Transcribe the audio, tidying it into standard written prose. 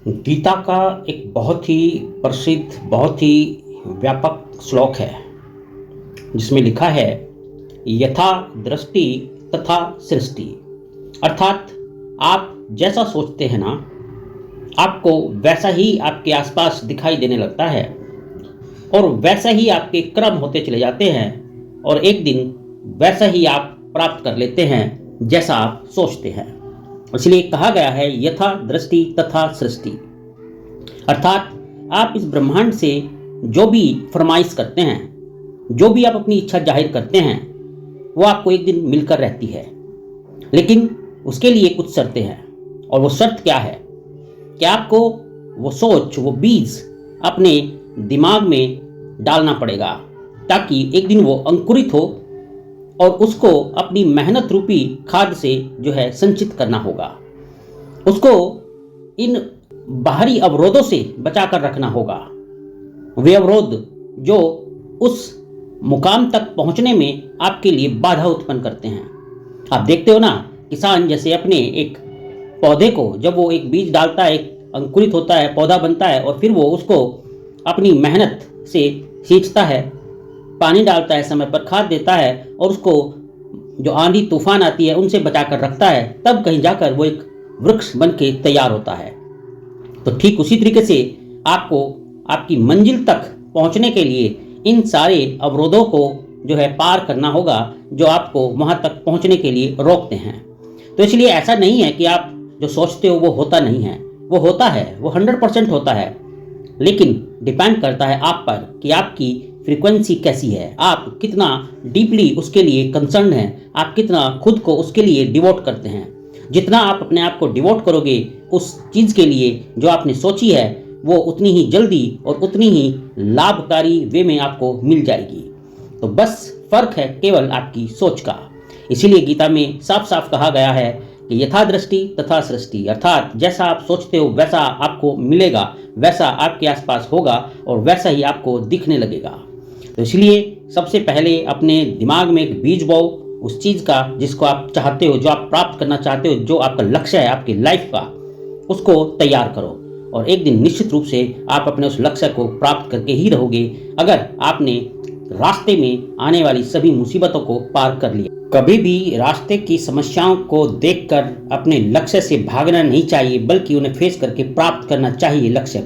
गीता का एक बहुत ही प्रसिद्ध, बहुत ही व्यापक श्लोक है जिसमें लिखा है यथा दृष्टि तथा सृष्टि। अर्थात आप जैसा सोचते हैं ना, आपको वैसा ही आपके आसपास दिखाई देने लगता है और वैसा ही आपके क्रम होते चले जाते हैं और एक दिन वैसा ही आप प्राप्त कर लेते हैं जैसा आप सोचते हैं। इसलिए कहा गया है यथा दृष्टि तथा सृष्टि। अर्थात आप इस ब्रह्मांड से जो भी फरमाइश करते हैं, जो भी आप अपनी इच्छा जाहिर करते हैं, वो आपको एक दिन मिलकर रहती है। लेकिन उसके लिए कुछ शर्तें हैं, और वो शर्त क्या है कि आपको वो सोच, वो बीज अपने दिमाग में डालना पड़ेगा ताकि एक दिन वो अंकुरित हो और उसको अपनी मेहनत रूपी खाद से जो है संचित करना होगा। उसको इन बाहरी अवरोधों से बचाकर रखना होगा, वे अवरोध जो उस मुकाम तक पहुंचने में आपके लिए बाधा उत्पन्न करते हैं। आप देखते हो ना, किसान जैसे अपने एक पौधे को जब वो एक बीज डालता है, एक अंकुरित होता है, पौधा बनता है और फिर वो उसको अपनी मेहनत से सींचता है, पानी डालता है, समय पर खाद देता है और उसको जो आंधी तूफान आती है उनसे बचाकर रखता है, तब कहीं जाकर वो एक वृक्ष बन के तैयार होता है। तो ठीक उसी तरीके से आपको आपकी मंजिल तक पहुंचने के लिए इन सारे अवरोधों को जो है पार करना होगा जो आपको वहां तक पहुंचने के लिए रोकते हैं। तो इसलिए ऐसा नहीं है कि आप जो सोचते हो वो होता नहीं है, वो होता है, वो 100% होता है। लेकिन डिपेंड करता है आप पर कि आपकी फ्रीक्वेंसी कैसी है, आप कितना डीपली उसके लिए कंसर्न हैं, आप कितना खुद को उसके लिए डिवोट करते हैं। जितना आप अपने आप को डिवोट करोगे उस चीज़ के लिए जो आपने सोची है, वो उतनी ही जल्दी और उतनी ही लाभकारी वे में आपको मिल जाएगी। तो बस फर्क है केवल आपकी सोच का। इसीलिए गीता में साफ साफ कहा गया है कि यथा दृष्टि तथा सृष्टि। अर्थात जैसा आप सोचते हो वैसा आपको मिलेगा, वैसा आपके आसपास होगा और वैसा ही आपको दिखने लगेगा। तो इसलिए सबसे पहले अपने दिमाग में एक बीज बोओ उस चीज़ का जिसको आप चाहते हो, जो आप प्राप्त करना चाहते हो, जो आपका लक्ष्य है आपकी लाइफ का, उसको तैयार करो और एक दिन निश्चित रूप से आप अपने उस लक्ष्य को प्राप्त करके ही रहोगे अगर आपने रास्ते में आने वाली सभी मुसीबतों को पार कर लिया। कभी भी रास्ते की समस्याओं को देखकर अपने लक्ष्य से भागना नहीं चाहिए, बल्कि उन्हें फेस करके प्राप्त करना चाहिए लक्ष्य।